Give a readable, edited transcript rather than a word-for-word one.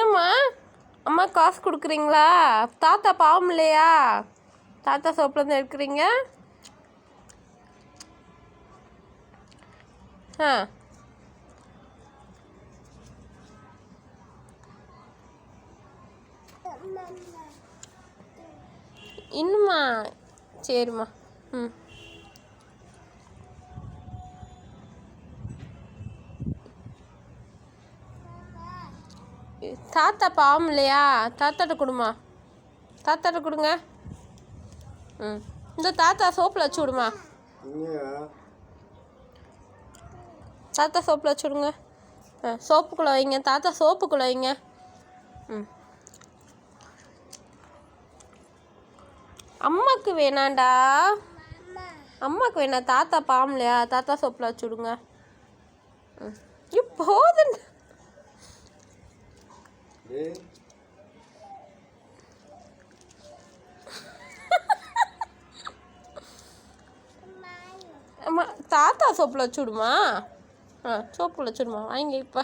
என்னம்மா அம்மா காசு கொடுக்குறீங்களா? தாத்தா பாவம் இல்லையா? தாத்தா சோப்புலேருந்து எடுக்கிறீங்க. ஆ இன்னும்மா சரிம்மா. ம் தாத்தா பாவம் இல்லையா? தாத்தாட்ட கொடுமா, தாத்தாட்ட கொடுங்க. ம் இந்த தாத்தா சோப்பில் வச்சு விடுமா. தாத்தா சோப்பில் வச்சு விடுங்க. சோப்புக்குள்ளே வைங்க தாத்தா, சோப்புக்குள்ளே வைங்க. ம் அம்மாவுக்கு வேணாண்டா, அம்மாவுக்கு வேணா. தாத்தா பாவம் இல்லையா? தாத்தா சோப்பில் வச்சு விடுங்க. ம் இப்போது அம்மா தாத்தா சோப்பில் வச்சு விடுமா. சோப்புக்குள்ள வச்சுடுமா. வாங்க இப்போ.